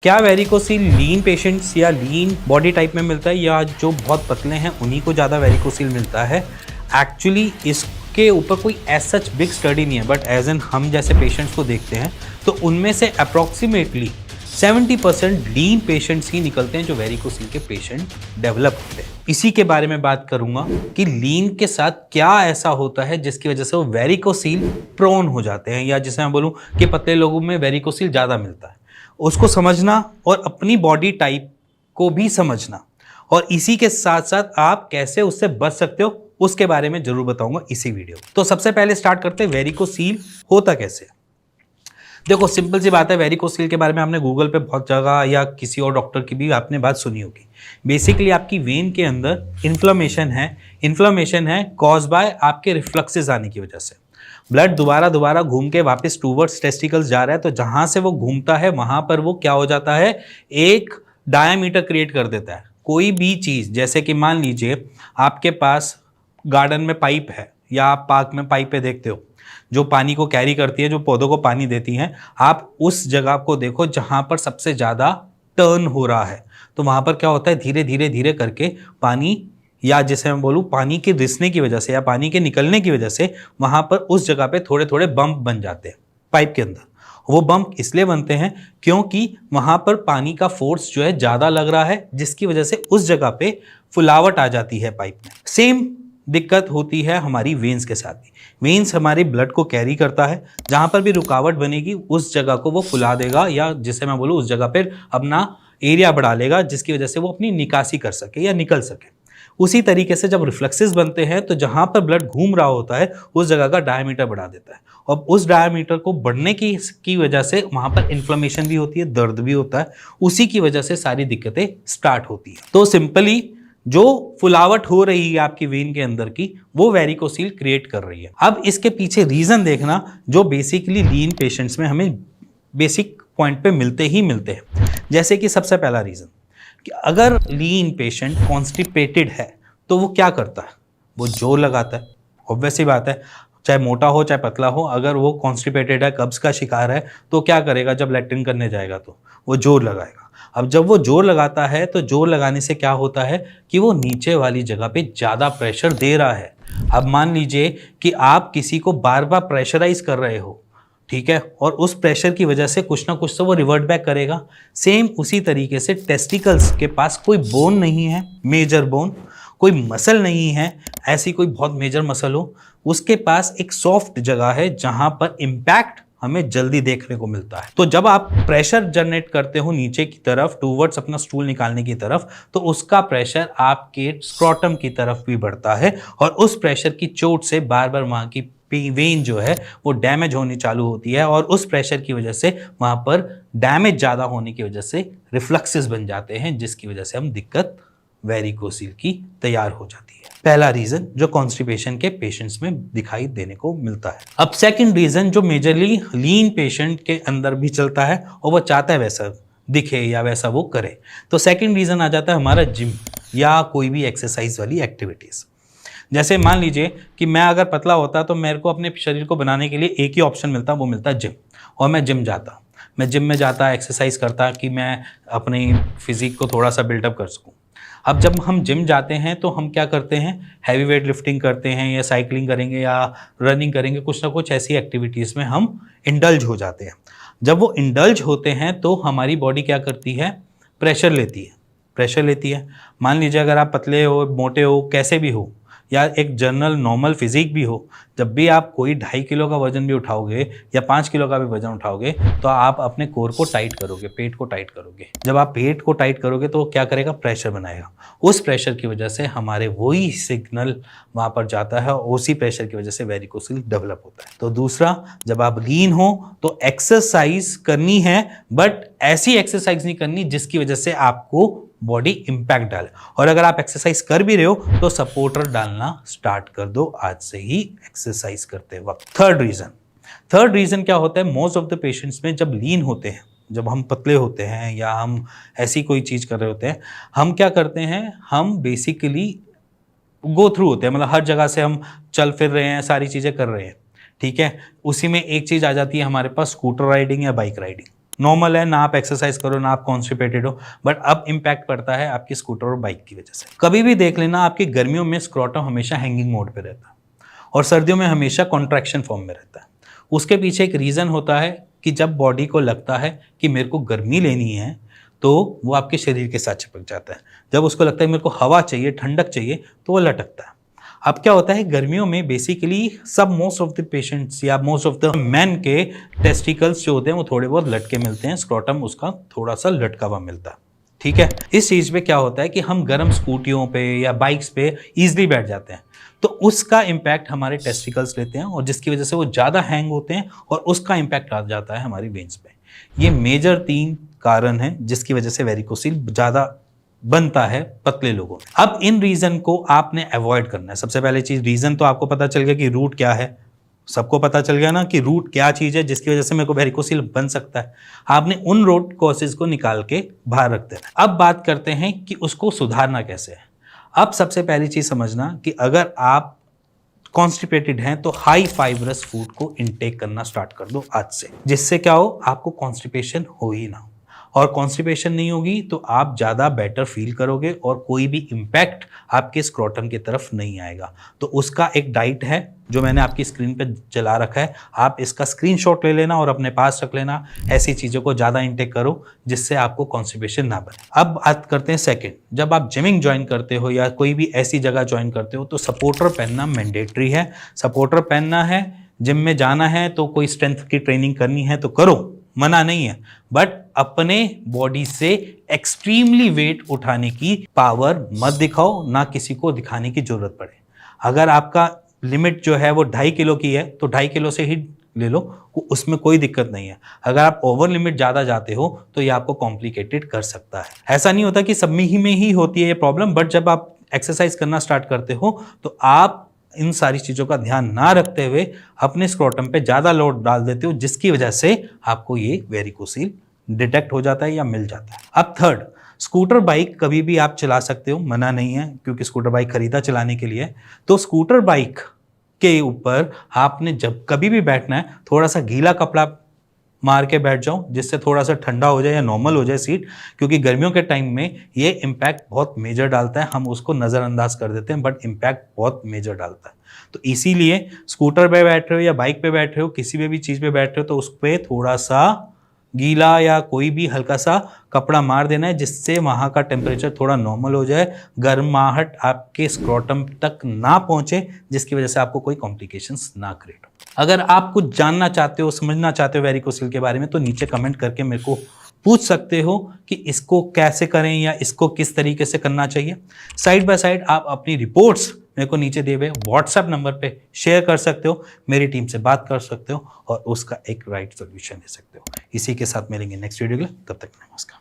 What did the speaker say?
क्या वेरिकोसिल लीन पेशेंट्स या lean body type में मिलता है या जो बहुत पतले हैं उन्हीं को ज़्यादा वेरिकोसिल मिलता है? एक्चुअली इसके ऊपर कोई एज सच बिग स्टडी नहीं है, बट एज एन हम जैसे पेशेंट्स को देखते हैं तो उनमें से अप्रॉक्सीमेटली 70% लीन पेशेंट्स ही निकलते हैं जो वेरिकोसिल के पेशेंट डेवलप होते हैं। इसी के बारे में बात करूंगा कि लीन के साथ क्या ऐसा होता है जिसकी वजह से वो वेरिकोसिल प्रोन हो जाते हैं, या जिसे मैं बोलूं कि पतले लोगों में वेरिकोसिल ज़्यादा मिलता है। उसको समझना और अपनी बॉडी टाइप को भी समझना, और इसी के साथ साथ आप कैसे उससे बच सकते हो उसके बारे में जरूर बताऊंगा इसी वीडियो। तो सबसे पहले स्टार्ट करते हैं वेरिकोसील होता कैसे। देखो सिंपल सी बात है, वेरिकोसील के बारे में आपने गूगल पे बहुत जगह या किसी और डॉक्टर की भी आपने बात सुनी होगी। बेसिकली आपकी वेन के अंदर इन्फ्लेमेशन है कॉज बाय आपके रिफ्लक्सेस आने की वजह से। ब्लड दोबारा घूम के वापस टूवर्ड्स टेस्टिकल्स जा रहा है, तो जहां से वो घूमता है वहां पर वो क्या हो जाता है, एक डायमीटर क्रिएट कर देता है। कोई भी चीज, जैसे कि मान लीजिए आपके पास गार्डन में पाइप है या आप पार्क में पाइपें देखते हो जो पानी को कैरी करती है, जो पौधों को पानी देती हैं। आप उस जगह को देखो जहां पर सबसे ज्यादा टर्न हो रहा है, तो वहां पर क्या होता है, धीरे धीरे करके पानी, या जैसे मैं बोलूँ पानी के रिसने की वजह से या पानी के निकलने की वजह से वहां पर उस जगह पे थोड़े थोड़े बम्प बन जाते हैं पाइप के अंदर। वो बम्प इसलिए बनते हैं क्योंकि वहां पर पानी का फोर्स जो है ज्यादा लग रहा है, जिसकी वजह से उस जगह पे फुलावट आ जाती है पाइप में। सेम दिक्कत होती है हमारी वेन्स के साथ भी। वेन्स हमारे ब्लड को कैरी करता है, जहां पर भी रुकावट बनेगी उस जगह को वो फुला देगा, या जिसे मैं बोलूँ उस जगह पर अपना एरिया बढ़ा लेगा, जिसकी वजह से वो अपनी निकासी कर सके या निकल सके। उसी तरीके से जब रिफ्लेक्सेस बनते हैं तो जहां पर ब्लड घूम रहा होता है उस जगह का डायमीटर बढ़ा देता है, और उस डायमीटर को बढ़ने की वजह से वहां पर इन्फ्लेमेशन भी होती है, दर्द भी होता है। उसी की वजह से सारी दिक्कतें स्टार्ट होती है। तो सिंपली जो फुलावट हो रही है आपकी वेन के अंदर की, वो वेरिकोसील क्रिएट कर रही है। अब इसके पीछे रीजन देखना, जो बेसिकली लीन पेशेंट्स में हमें बेसिक पॉइंट पे मिलते हैं। जैसे कि सबसे पहला रीजन कि अगर लीन पेशेंट कॉन्स्टिपेटेड है तो वो क्या करता है, वो जोर लगाता है। ऑब्वियस सी बात है, चाहे मोटा हो चाहे पतला हो, अगर वो कॉन्स्टिपेटेड है, कब्ज का शिकार है, तो क्या करेगा, जब लैट्रिन करने जाएगा तो वो जोर लगाएगा। अब जब वो जोर लगाता है तो जोर लगाने से क्या होता है कि वो नीचे वाली जगह पे ज़्यादा प्रेशर दे रहा है। अब मान लीजिए कि आप किसी को बार बार प्रेशराइज कर रहे हो, ठीक है, और उस प्रेशर की वजह से कुछ ना कुछ तो वो रिवर्ट बैक करेगा। सेम उसी तरीके से टेस्टिकल्स के पास कोई बोन नहीं है, मेजर बोन, कोई मसल नहीं है, ऐसी कोई बहुत मेजर मसल हो, उसके पास एक सॉफ्ट जगह है जहां पर इम्पैक्ट हमें जल्दी देखने को मिलता है। तो जब आप प्रेशर जनरेट करते हो नीचे की तरफ टूवर्ड्स अपना स्टूल निकालने की तरफ, तो उसका प्रेशर आपके स्क्रोटम की तरफ भी बढ़ता है, और उस प्रेशर की चोट से बार बार वहां की वेन जो है वो डैमेज होनी चालू होती है, और उस प्रेशर की वजह से वहां पर डैमेज ज़्यादा होने की वजह से रिफ्लक्सेस बन जाते हैं, जिसकी वजह से हम दिक्कत वेरिकोसिल की तैयार हो जाती है। पहला रीजन जो कॉन्स्टिपेशन के पेशेंट्स में दिखाई देने को मिलता है। अब सेकंड रीजन जो मेजरली लीन पेशेंट के अंदर भी चलता है और वो चाहता है वैसा दिखे या वैसा वो करे, तो सेकंड रीजन आ जाता है हमारा जिम या कोई भी एक्सरसाइज वाली एक्टिविटीज़। जैसे मान लीजिए कि मैं अगर पतला होता तो मेरे को अपने शरीर को बनाने के लिए एक ही ऑप्शन मिलता, वो मिलता जिम, और मैं जिम जाता। मैं जिम में जाता, एक्सरसाइज करता कि मैं अपनी फिजिक को थोड़ा सा बिल्डअप कर सकूं। अब जब हम जिम जाते हैं तो हम क्या करते हैं, हैवी वेट लिफ्टिंग करते हैं या साइकिलिंग करेंगे या रनिंग करेंगे, कुछ ना कुछ ऐसी एक्टिविटीज़ में हम इंडल्ज हो जाते हैं। जब वो इंडल्ज होते हैं तो हमारी बॉडी क्या करती है, प्रेशर लेती है। मान लीजिए अगर आप पतले हो, मोटे हो, कैसे भी हो, या एक जनरल नॉर्मल फिजिक भी हो, जब भी आप कोई 2.5 किलो का वजन भी उठाओगे या 5 किलो का भी वजन उठाओगे तो आप अपने कोर को टाइट करोगे, पेट को टाइट करोगे। जब आप पेट को टाइट करोगे तो क्या करेगा, प्रेशर बनाएगा। उस प्रेशर की वजह से हमारे वही सिग्नल वहाँ पर जाता है, और उसी प्रेशर की वजह से वेरिकोसिल डेवलप होता है। तो दूसरा, जब आप लीन हो तो एक्सरसाइज करनी है, बट ऐसी एक्सरसाइज नहीं करनी जिसकी वजह से आपको बॉडी इंपैक्ट डाले। और अगर आप एक्सरसाइज कर भी रहे हो तो सपोर्टर डालना स्टार्ट कर दो आज से ही एक्सरसाइज करते वक्त। थर्ड रीजन क्या होता है, मोस्ट ऑफ द पेशेंट्स में जब लीन होते हैं, जब हम पतले होते हैं या हम ऐसी कोई चीज कर रहे होते हैं, हम क्या करते हैं, हम बेसिकली गो थ्रू होते हैं, मतलब हर जगह से हम चल फिर रहे हैं, सारी चीजें कर रहे हैं, ठीक है। उसी में एक चीज आ जाती है हमारे पास, स्कूटर राइडिंग या बाइक राइडिंग। नॉर्मल है, ना आप एक्सरसाइज करो ना आप कॉन्स्टिपेटेड हो, बट अब इम्पैक्ट पड़ता है आपकी स्कूटर और बाइक की वजह से। कभी भी देख लेना, आपकी गर्मियों में स्क्रोटम हमेशा हैंगिंग मोड पे रहता है और सर्दियों में हमेशा कॉन्ट्रैक्शन फॉर्म में रहता है। उसके पीछे एक रीज़न होता है कि जब बॉडी को लगता है कि मेरे को गर्मी लेनी है तो वो आपके शरीर के साथ चिपक जाता है। जब उसको लगता है मेरे को हवा चाहिए, ठंडक चाहिए, तो वो लटकता है। अब क्या होता है गर्मियों में basically most of the patients या मोस्ट ऑफ द मैन के टेस्टिकल्स जो होते हैं वो थोड़े बहुत लटके मिलते हैं, स्क्रोटम उसका थोड़ा सा लटका हुआ मिलता है। ठीक है, इस चीज पे क्या होता है कि हम गर्म स्कूटियों पे या बाइक्स पे इजीली बैठ जाते हैं, तो उसका इम्पैक्ट हमारे टेस्टिकल्स लेते हैं और जिसकी वजह से वो ज़्यादा हैंग होते हैं और उसका इम्पैक्ट आ जाता है हमारी वेन्स पे। ये मेजर 3 कारण हैं जिसकी वजह से वेरिकोसिल ज़्यादा बनता है पतले लोगों में। अब इन रीज़न को आपने अवॉइड करना है। सबसे पहले चीज़, रीज़न तो आपको पता चल गया कि रूट क्या है, सबको पता चल गया ना कि रूट क्या चीज़ है जिसकी वजह से मेरे को वेरिकोसिल बन सकता है। आपने उन रूट कॉजेज को निकाल के बाहर रख देना। अब बात करते हैं कि उसको सुधारना कैसे है। अब सबसे पहली चीज़ समझना कि अगर आप कॉन्स्टिपेटेड हैं तो हाई फाइबरस फूड को इनटेक करना स्टार्ट कर दो आज से, जिससे क्या हो, आपको कॉन्स्टिपेशन हो ही ना हो। और कॉन्स्टिपेशन नहीं होगी तो आप ज़्यादा बेटर फील करोगे और कोई भी इम्पैक्ट आपके स्क्रोटम की तरफ नहीं आएगा। तो उसका एक डाइट है जो मैंने आपकी स्क्रीन पे चला रखा है, आप इसका स्क्रीनशॉट ले लेना और अपने पास रख लेना। ऐसी चीज़ों को ज़्यादा इनटेक करो जिससे आपको कॉन्स्टिपेशन ना बने। अब बात करते हैं सेकेंड, जब आप जिमिंग ज्वाइन करते हो या कोई भी ऐसी जगह ज्वाइन करते हो तो सपोर्टर पहनना मैंडेटरी है। सपोर्टर पहनना है, जिम में जाना है तो कोई स्ट्रेंथ की ट्रेनिंग करनी है तो करो, मना नहीं है, बट अपने बॉडी से एक्सट्रीमली वेट उठाने की पावर मत दिखाओ, ना किसी को दिखाने की जरूरत पड़े। अगर आपका लिमिट जो है वो 2.5 किलो की है तो 2.5 किलो से ही ले लो, उसमें कोई दिक्कत नहीं है। अगर आप ओवर लिमिट ज़्यादा जाते हो तो ये आपको कॉम्प्लिकेटेड कर सकता है। ऐसा नहीं होता कि सब में ही होती है ये प्रॉब्लम, बट जब आप एक्सरसाइज करना स्टार्ट करते हो तो आप इन सारी चीज़ों का ध्यान ना रखते हुए अपने स्क्रोटम पे ज़्यादा लोड डाल देते हो, जिसकी वजह से आपको ये वेरिकोसिल डिटेक्ट हो जाता है या मिल जाता है। अब थर्ड, स्कूटर बाइक कभी भी आप चला सकते हो, मना नहीं है, क्योंकि स्कूटर बाइक खरीदा चलाने के लिए। तो स्कूटर बाइक के ऊपर आपने जब कभी भी बैठना है थोड़ा सा गीला कपड़ा मार के बैठ जाओ, जिससे थोड़ा सा ठंडा हो जाए या नॉर्मल हो जाए सीट, क्योंकि गर्मियों के टाइम में ये इम्पैक्ट बहुत मेजर डालता है। हम उसको नज़रअंदाज कर देते हैं बट इम्पैक्ट बहुत मेजर डालता है। तो इसीलिए स्कूटर पे बैठ रहे हो या बाइक पे बैठ रहे हो, किसी भी चीज़ पे बैठ रहे हो, तो उस पर थोड़ा सा गीला या कोई भी हल्का सा कपड़ा मार देना है, जिससे वहाँ का टेम्परेचर थोड़ा नॉर्मल हो जाए, गर्माहट आपके स्क्रोटम तक ना पहुँचे, जिसकी वजह से आपको कोई कॉम्प्लिकेशंस ना क्रिएट हो। अगर आप कुछ जानना चाहते हो, समझना चाहते हो वेरिकोसिल के बारे में, तो नीचे कमेंट करके मेरे को पूछ सकते हो कि इसको कैसे करें या इसको किस तरीके से करना चाहिए। साइड बाय साइड आप अपनी रिपोर्ट्स मेरे को नीचे दिए हुए व्हाट्सएप नंबर पे शेयर कर सकते हो, मेरी टीम से बात कर सकते हो और उसका एक राइट सोल्यूशन दे सकते हो। इसी के साथ मिलेंगे नेक्स्ट वीडियो के लिए, तब तक नमस्कार।